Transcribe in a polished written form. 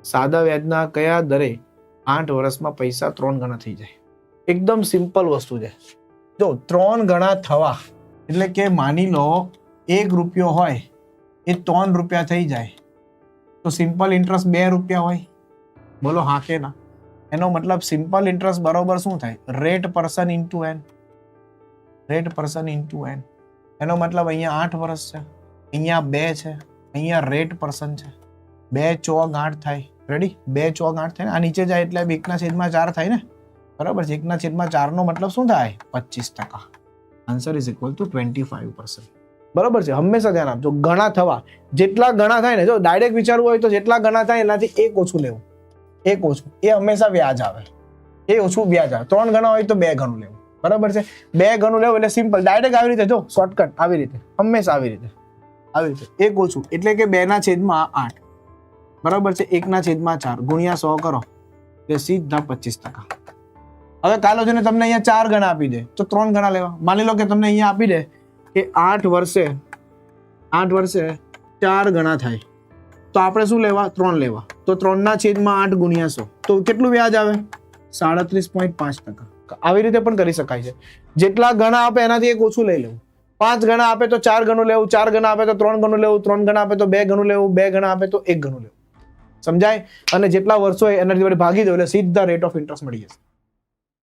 સાદા વ્યાજના કયા દરે 8 વર્ષમાં પૈસા 3 ગણા થઈ જાય? એકદમ સિમ્પલ વસ્તુ છે. જો 3 ગણા થવા એટલે કે માની લો 1 રૂપિયો હોય એ 3 રૂપિયા થઈ જાય તો સિમ્પલ ઇન્ટરેસ્ટ 2 રૂપિયા હોય. બોલો હા કે ના? એનો મતલબ સિમ્પલ ઇન્ટરેસ્ટ બરોબર શું થાય? Rate person into N. Rate person into N. એનો મતલબ અહીંયા 8 વર્ષ છે, અહીંયા 2 છે, અહીંયા રેટ પર્સન છે. 2 ચોક 8 થાય. રેડી? 2 ચોક 8 થાય ને આ નીચે જાય એટલે 1/4 થાય ને. બરાબર છે. 1/4 નો મતલબ શું થાય? 25%. Answer is equal to 25%. બરાબર છે. હંમેશા ધ્યાન આપજો. ગણા થવા જેટલા ગણા થાય ને, જો ડાયરેક્ટ વિચારવું હોય તો જેટલા ગણા થાય એનાથી 1 ઓછું લેવું. 1 ઓછું એ હંમેશા વ્યાજ આવે. એ ઓછું વ્યાજ આવે. 3 ગણા હોય તો 2 ગણું લેવું. બરાબર છે. 2 ગણું લેવું એટલે સિમ્પલ ડાયરેક્ટ આવી રીતે, જો શોર્ટકટ આવી રીતે, હંમેશા આવી રીતે, આવી રીતે. 1 ઓછું એટલે કે 2/8. બરાબર છે. 1/4 ગુણ્યા 100 કરો એટલે સીધા 25%. હવે કાલો છે ને તમને અહીંયા 4 ગણા આપી દે તો 3 ગણા લેવા. માની લો કે તમને અહીંયા આપી દે કે 8 વર્ષે 4 ગણા થાય તો આપણે શું લેવા? 3 લેવા. તો 3/8 ગુણ્યા 100 તો કેટલું વ્યાજ આવે? 37.5%. આવી રીતે પણ કરી શકાય છે. જેટલા ગણા આપે એનાથી 1 ઓછું લઈ લેવું. 5 ગણા આપે તો 4 ગણું લેવું, 4 ગણા આપે તો 3 ગણું લેવું, 3 ગણા આપે તો 2 ગણું લેવું, 2 ગણા આપે તો 1 ગણું લેવું. સમજાય? અને જેટલા વર્ષો હોય એનાથી ભાગી દો એટલે સીધા રેટ ઓફ ઇન્ટરેસ્ટ મળી જશે.